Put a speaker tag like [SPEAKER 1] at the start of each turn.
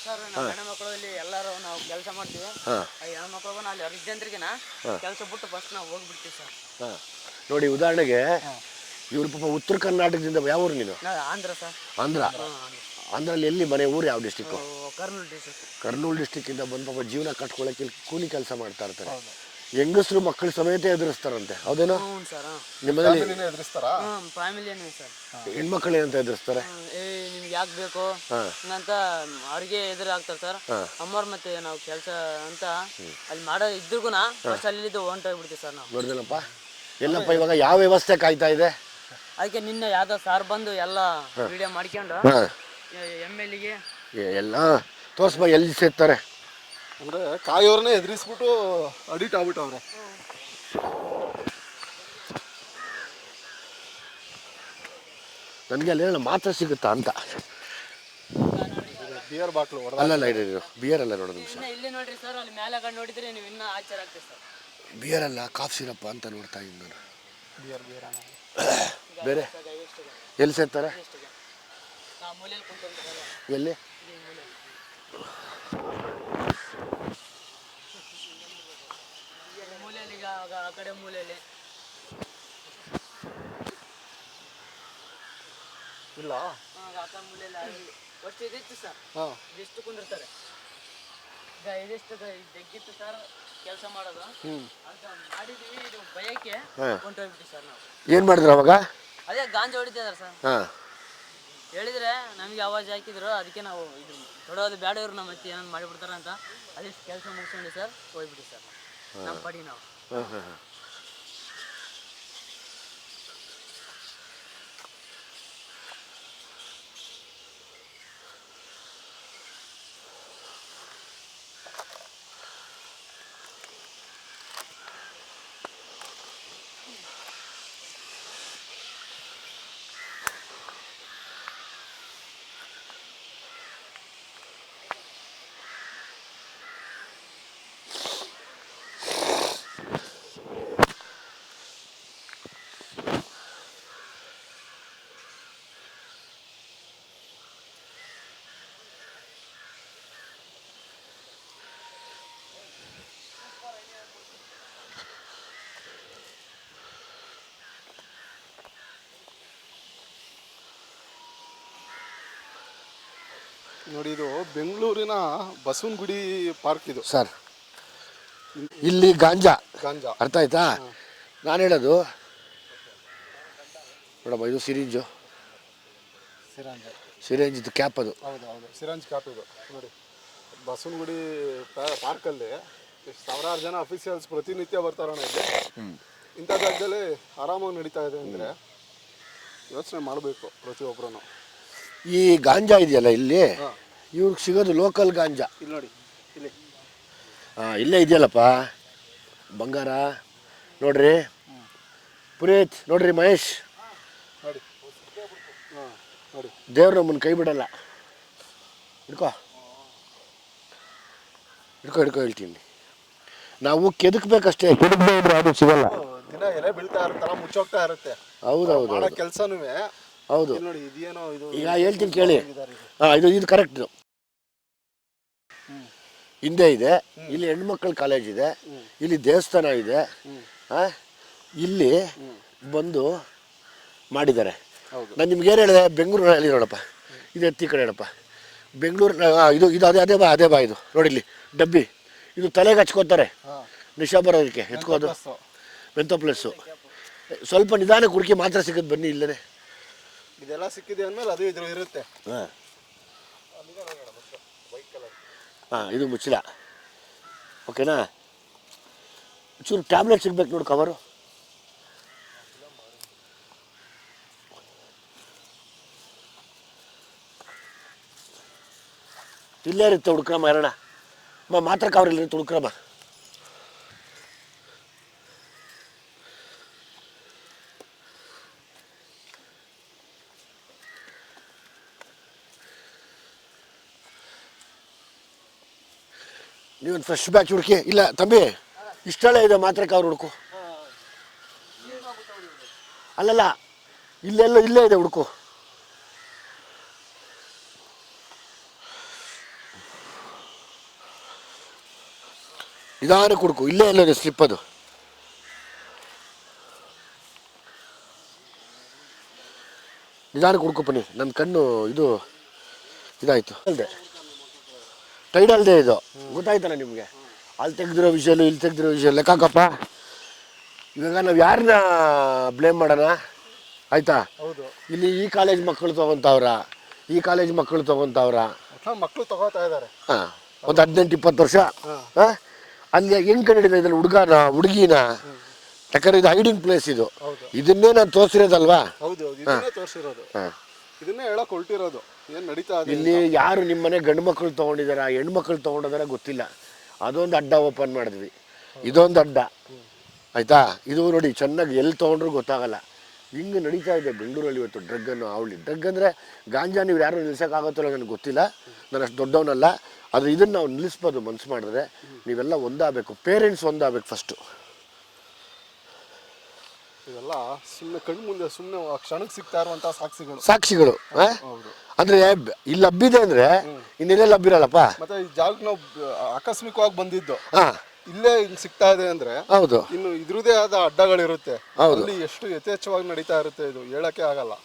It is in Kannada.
[SPEAKER 1] ಸರ್ ನಮ್ಮ ಹೆಣ್ಮಕ್ಳು ಇಲ್ಲಿ ಎಲ್ಲರೂ ನಾವು ಕೆಲಸ ಮಾಡ್ತೀವಿ. ಹೆಣ್ಮಕ್ಳು ಅಲ್ಲಿ ಅರ್ಜೆಂಟ್ರಿಗಿನ ಕೆಲಸ ಬಿಟ್ಟು ಫಸ್ಟ್ ನಾವು ಹೋಗ್ಬಿಡ್ತೀವಿ ಸರ್.
[SPEAKER 2] ನೋಡಿ ಉದಾಹರಣೆಗೆ ಇವ್ರು ಪಾಪ ಉತ್ತರ ಕರ್ನಾಟಕದಿಂದ ಯಾವ ಊರು ನೀನು?
[SPEAKER 1] ಆಂಧ್ರ ಸರ್.
[SPEAKER 2] ಆಂಧ್ರಲ್ಲಿ ಎಲ್ಲಿ ಮನೆ ಊರು ಯಾವ ಡಿಸ್ಟಿಕ್ಕು?
[SPEAKER 1] ಕರ್ನೂಲ್ ಡಿಸ್ಟಿಕ್.
[SPEAKER 2] ಕರ್ನೂಲ್ ಡಿಸ್ಟಿಕ್ಕಿಂದ ಬಂದು ಪಾಪ ಜೀವನ ಕಟ್ಕೊಳ್ಳೋಕೆ ಕೂಲಿ ಕೆಲಸ ಮಾಡ್ತಾ ಇರ್ತಾರೆ. ಹೆಂಗಸರು ಮಕ್ಕಳು ಸಮೇತ ಎದುರಿಸ್ತಾರಂತೆ, ಹೌದೇನೋ? ನಿಮ್ಮಲ್ಲಿ ಹೆಣ್ಮಕ್ಳು ಏನಂತ ಎದುರಿಸ್ತಾರೆ?
[SPEAKER 1] ನಿಮ್ಗೆ ಯಾಕೆ ಬೇಕು ಅಂತ ಅವ್ರಿಗೆ ಎದುರಾಗ್ತಾರೆ ಸರ್. ಅಮ್ಮವ್ರು ಮತ್ತೆ ನಾವು ಕೆಲಸ ಅಂತ ಅಲ್ಲಿ ಮಾಡೋ ಇದ್ರಿಗೂ ಅಲ್ಲಿದ್ದು ಹೊಂಟೋಗ್ಬಿಡ್ತೀವಿ ಸರ್ ನಾವು.
[SPEAKER 2] ನೋಡಿದನಪ್ಪ ಎಲ್ಲಪ್ಪ ಇವಾಗ ಯಾವ ವ್ಯವಸ್ಥೆ ಕಾಯ್ತಾ ಇದೆ?
[SPEAKER 1] ಅದಕ್ಕೆ ನಿನ್ನೆ ಯಾವ್ದೋ ಸಾರ್ ಬಂದು ಎಲ್ಲ ವಿಡಿಯೋ ಮಾಡ್ಕೊಂಡು MLA
[SPEAKER 2] ಎಲ್ಲ ತೋರ್ಸ್ಬ ಎಲ್ಲಿ ಸೇರ್ತಾರೆ
[SPEAKER 3] ಅಂದ್ರೆ ಕಾಯೋರ್ನೇ ಎದುರಿಸ್ಬಿಟ್ಟು ಅಡಿಟ್ ಆಗ್ಬಿಟ್ಟವ್ರೆ.
[SPEAKER 2] ನನಗೆ ಅಲ್ಲಿ ಮಾತ್ರ ಸಿಗುತ್ತಾ ಅಂತ.
[SPEAKER 3] ಬಿಯರ್ ಬಾಟ್ಲು
[SPEAKER 2] ಅಲ್ಲಲ್ಲ ಇದು ಬಿಯರ್ ಅಲ್ಲ, ನೋಡೋದು ನಿಮಿಷ.
[SPEAKER 1] ಇಲ್ಲಿ ನೋಡ್ರಿ ಸರ್, ಅಲ್ಲಿ ಮೇಲೆ ನೋಡಿದ್ರೆ ನೀವು ಇನ್ನೂ ಆಶ್ಚರ್ಯ ಆಗ್ತೀವಿ ಸರ್.
[SPEAKER 2] ಬಿಯರ್ ಅಲ್ಲ, ಕಾಫ್ ಸಿರಪ್ ಅಂತ ನೋಡ್ತಾ ಇದ್ದೀನಿ ನಾನು.
[SPEAKER 3] ಬಿಯರ್
[SPEAKER 2] ಬೇರೆ ಎಲ್ಲಿ ಸೇರ್ತಾರೆ? ಎಲ್ಲಿ?
[SPEAKER 1] ಆ ಕಡೆ ಮೂಲೆಯಲ್ಲಿ
[SPEAKER 3] ಇಲ್ಲ,
[SPEAKER 1] ಅಷ್ಟು ಇದಿತ್ತು ಸರ್. ಇದಿಷ್ಟು ಕುಂದಿರ್ತಾರೆ. ಇದಿಷ್ಟು ಜಗ್ಗಿತ್ತು ಸರ್ ಕೆಲಸ ಮಾಡೋದು ಅಂತ ಮಾಡಿದ್ವಿ. ಇದು ಭಯಕ್ಕೆ ಹೊಂಟೋಗ್ಬಿಟ್ಟು ಸರ್ ನಾವು.
[SPEAKER 2] ಏನು ಮಾಡಿದ್ರು ಅವಾಗ?
[SPEAKER 1] ಅದೇ ಗಾಂಜಾ ಹೊಡಿತಿದಾರೆ ಸರ್. ಹೇಳಿದ್ರೆ ನಮಗೆ ಆವಾಜ್ ಹಾಕಿದ್ರು, ಅದಕ್ಕೆ ನಾವು ಇದು ತೊಡೋದು ಬೇಡ, ಇವ್ರು ನಮ್ಮ ಮತ್ತೆ ಏನಾದ್ರು ಮಾಡಿಬಿಡ್ತಾರೆ ಅಂತ ಅಲ್ಲಿ ಕೆಲಸ ಮುಗಿಸ್ಕೊಂಡು ಸರ್ ಹೋಗ್ಬಿಟ್ಟು ಸರ್ ನಮ್ಮ ಪಡಿ ನಾವು.
[SPEAKER 3] ನೋಡಿ, ಇದು ಬೆಂಗಳೂರಿನ ಬಸವನಗುಡಿ ಪಾರ್ಕ್ ಇದು
[SPEAKER 2] ಸರ್. ಇಲ್ಲಿ ಗಾಂಜಾ
[SPEAKER 3] ಗಾಂಜಾ
[SPEAKER 2] ಅರ್ಥ ಆಯ್ತಾ? ನಾನು ಹೇಳೋದು ನೋಡಮ್ಮ, ಇದು ಸಿರಿಂಜು, ಸಿರಿಂಜ್ ಕ್ಯಾಪ್. ಅದು
[SPEAKER 3] ಹೌದು, ಸಿರಂಜ್ ಕ್ಯಾಪ್ ಇದು. ನೋಡಿ, ಬಸವನಗುಡಿ ಪಾರ್ಕಲ್ಲಿ ಸಾವಿರಾರು ಜನ ಅಫಿಷಿಯಲ್ಸ್ ಪ್ರತಿನಿತ್ಯ ಬರ್ತಾರಣ. ಇಲ್ಲಿ ಇಂಥ ಜಾಗದಲ್ಲಿ ಆರಾಮಾಗಿ ನಡೀತಾ ಇದೆ ಅಂದರೆ ಯೋಚನೆ ಮಾಡಬೇಕು ಪ್ರತಿಯೊಬ್ಬರೂ.
[SPEAKER 2] ಈ ಗಾಂಜಾ ಇದೆಯಲ್ಲ ಇಲ್ಲಿ, ಇವ್ರಿಗೆ ಸಿಗೋದು ಲೋಕಲ್ ಗಾಂಜಾ.
[SPEAKER 3] ಇಲ್ಲಿ ನೋಡಿ, ಇಲ್ಲಿ
[SPEAKER 2] ಇಲ್ಲೇ ಇದೆಯಲ್ಲಪ್ಪ ಬಂಗಾರ. ನೋಡ್ರಿ ಪುನೀತ್, ನೋಡ್ರಿ ಮಹೇಶ್,
[SPEAKER 3] ನೋಡಿ ನೋಡಿ,
[SPEAKER 2] ದೇವ್ರು ನಮ್ಮನ್ನು ಕೈ ಬಿಡಲ್ಲ. ಹಿಡ್ಕೋ ಹಿಡ್ಕೋ ಹಿಡ್ಕೋ ಹೇಳ್ತೀನಿ. ನಾವು ಕೆದಕ್ಬೇಕಷ್ಟೇ, ಕೆದಕ್ಬೇಡ್ರೆ ಅದು ಸಿಗಲ್ಲ.
[SPEAKER 3] ದಿನ ಎಲೆ ಬೀಳ್ತಾ ಇರುತ್ತಲ್ಲ, ಮುಚ್ಚೋಗ್ತಾ ಇರುತ್ತೆ.
[SPEAKER 2] ಹೌದೌದು,
[SPEAKER 3] ಕೆಲಸನೂ
[SPEAKER 2] ಹೌದು.
[SPEAKER 3] ನೋಡಿ, ಇದೇನೋ ಇದು
[SPEAKER 2] ಈಗ ಹೇಳ್ತೀನಿ ಕೇಳಿ. ಇದು ಕರೆಕ್ಟ್. ಹಿಂದೆ ಇದೆ, ಇಲ್ಲಿ ಹೆಣ್ಮಕ್ಳ ಕಾಲೇಜ್ ಇದೆ, ಇಲ್ಲಿ ದೇವಸ್ಥಾನ ಇದೆ. ಇಲ್ಲಿ ಬಂದು ಮಾಡಿದ್ದಾರೆ. ನಾನು ನಿಮ್ಗೆ ಏನು ಹೇಳಿದೆ? ಬೆಂಗಳೂರಲ್ಲಿ ನೋಡಪ್ಪ, ಇದು ಎತ್ತಿ ಕಡೆ ಹೇಳಪ್ಪ. ಬೆಂಗಳೂರು ಇದು ಅದೇ ಬಾ ಇದು ನೋಡಿ, ಇಲ್ಲಿ ಡಬ್ಬಿ, ಇದು ತಲೆಗೆ ಹಚ್ಕೋತಾರೆ ನಿಶಾ ಬರೋದಕ್ಕೆ. ಎತ್ಕೋದು ಮೆಂತೋ ಪ್ಲಸ್ಸು. ಸ್ವಲ್ಪ ನಿಧಾನ ಕುಡ್ಕಿ ಮಾತ್ರ ಸಿಗೋದು. ಬನ್ನಿ ಇಲ್ಲೇ
[SPEAKER 3] ಇದೆಲ್ಲ ಸಿಕ್ಕಿದೆ ಅಂದಮೇಲೆ ಅದು ಇದ್ರ ಇರುತ್ತೆ.
[SPEAKER 2] ಇದು ಮುಚ್ಚಲ. ಓಕೆನಾ? ಚೂರು ಟ್ಯಾಬ್ಲೆಟ್ ಸಿಗ್ಬೇಕು ನೋಡಿ, ಕವರು. ಇಲ್ಲೇ ಇರುತ್ತೆ, ಹುಡ್ಕ್ರಮ್ಮ ಎರಡ ಮಾತ್ರ ಕವರ್ ಇಲ್ಲಿರುತ್ತೆ, ಹುಡ್ಕ್ರಮ್ಮ. ನೀವೊಂದು ಫ್ರೆಶ್ ಬ್ಯಾಚ್ ಹುಡುಕಿ. ಇಲ್ಲ ತಂಬಿ, ಇಷ್ಟೆಲ್ಲ ಇದೆ, ಮಾತ್ರ ಕವರ್ ಹುಡುಕು. ಅಲ್ಲಲ್ಲ, ಇಲ್ಲೇ ಇದೆ ಹುಡುಕು. ನಿಧಾನ ಕುಡ್ಕು, ಇಲ್ಲೇ ಎಲ್ಲೋ ಸ್ಲಿಪ್ ಅದು. ನಿಧಾನ ಕುಡ್ಕೊಪ್ಪನಿ, ನನ್ನ ಕಣ್ಣು ಇದು ಇದಾಯಿತು ಅಲ್ಲದೆ ಟೈಡ್ ಅಲ್ಲದೆ ಇದು ಗೊತ್ತಾಯ್ತಲ್ಲ ನಿಮಗೆ. ಅಲ್ಲಿ ತೆಗೆದಿರೋ ವಿಷಯಲು ಇಲ್ಲಿ ತೆಗೆದಿರೋ ವಿಷಯ ಲೆಕ್ಕಾಕಪ್ಪ. ಇವಾಗ ನಾವು ಯಾರನ್ನ ಬ್ಲೇಮ್ ಮಾಡೋಣ ಆಯಿತಾ?
[SPEAKER 3] ಹೌದು,
[SPEAKER 2] ಇಲ್ಲಿ ಈ ಕಾಲೇಜ್ ಮಕ್ಕಳು ತೊಗೊತಾವ್ರ, ಈ ಕಾಲೇಜ್ ಮಕ್ಕಳು ತೊಗೊತಾವ್ರ,
[SPEAKER 3] ಮಕ್ಕಳು ತಗೋತಾ ಇದ್ದಾರೆ.
[SPEAKER 2] ಹಾಂ, ಒಂದು 18-20 ವರ್ಷ. ಹಾಂ, ಅಲ್ಲಿ ಹೆಂಗೆ ಕಂಡಿಡಿದ ಇದ್ರಲ್ಲಿ ಹುಡುಗನ ಹುಡುಗಿನ? ಯಾಕಂದ್ರೆ ಇದು ಹೈಡಿಂಗ್ ಪ್ಲೇಸ್ ಇದು. ಇದನ್ನೇ ನಾನು ತೋರಿಸಿರೋದಲ್ವಾ?
[SPEAKER 3] ಹೌದು, ಇದನ್ನೇ ತೋರಿಸಿರೋದು, ಇದನ್ನೇ ಹೇಳಕ್ ಹೊರಟಿರೋದು. ಏನು ನಡೀತಾ ಇದೆ
[SPEAKER 2] ಇಲ್ಲಿ? ಯಾರು ನಿಮ್ಮನೆ ಗಂಡು ಮಕ್ಕಳು ತೊಗೊಂಡಿದಾರ ಹೆಣ್ಮಕ್ಳು ತೊಗೊಂಡಿದಾರ ಗೊತ್ತಿಲ್ಲ. ಅದೊಂದು ಅಡ್ಡ ಓಪನ್ ಮಾಡಿದ್ವಿ, ಇದೊಂದು ಅಡ್ಡ ಆಯಿತಾ? ಇದು ನೋಡಿ ಚೆನ್ನಾಗಿ ಎಲ್ಲಿ ತೊಗೊಂಡ್ರು ಗೊತ್ತಾಗಲ್ಲ. ಹಿಂಗೆ ನಡೀತಾ ಇದೆ ಬೆಂಗಳೂರಲ್ಲಿ ಇವತ್ತು ಡ್ರಗ್ಗನ್ನು ಅವಳಿ. ಡ್ರಗ್ ಅಂದರೆ ಗಾಂಜಾ ನೀವು ಯಾರು ನಿಲ್ಸೋಕ್ಕಾಗುತ್ತಲ್ಲ ನನಗೆ ಗೊತ್ತಿಲ್ಲ, ನಾನು ಅಷ್ಟು ದೊಡ್ಡವನಲ್ಲ. ಆದರೆ ಇದನ್ನು ನಾವು ನಿಲ್ಲಿಸ್ಬೋದು ಮನ್ಸು ಮಾಡಿದ್ರೆ. ನೀವೆಲ್ಲ ಒಂದಾಗಬೇಕು, ಪೇರೆಂಟ್ಸ್ ಒಂದಾಗಬೇಕು ಫಸ್ಟು.
[SPEAKER 3] ಇವೆಲ್ಲ ಸುಮ್ಮನೆ ಕಣ್ಣು ಮುಂದೆ ಸುಮ್ಮನೆ ಕ್ಷಣಕ್ಕೆ ಸಿಗ್ತಾ ಇರುವಂಥ
[SPEAKER 2] ಸಾಕ್ಷಿಗಳು. ಅಂದರೆ ಇಲ್ಲಿ ಹಬ್ಬಿದೆ ಅಂದರೆ ಇನ್ನೆಲ್ಲ ಹಬ್ಬಿರಲ್ಲಪ್ಪ.
[SPEAKER 3] ಮತ್ತೆ ಈ ಜಾಗಕ್ಕೆ ನಾವು ಆಕಸ್ಮಿಕವಾಗಿ ಬಂದಿದ್ದು,
[SPEAKER 2] ಹಾಂ,
[SPEAKER 3] ಇಲ್ಲೇ ಹಿಂಗೆ ಸಿಗ್ತಾ ಇದೆ ಅಂದರೆ
[SPEAKER 2] ಹೌದು,
[SPEAKER 3] ಇನ್ನು ಇದ್ರದೇ ಆದ ಅಡ್ಡಗಳಿರುತ್ತೆ.
[SPEAKER 2] ಹೌದು,
[SPEAKER 3] ಅಲ್ಲಿ ಎಷ್ಟು ಯಥೇಚ್ಛವಾಗಿ ನಡೀತಾ ಇರುತ್ತೆ, ಇದು ಹೇಳಕ್ಕೆ ಆಗಲ್ಲ.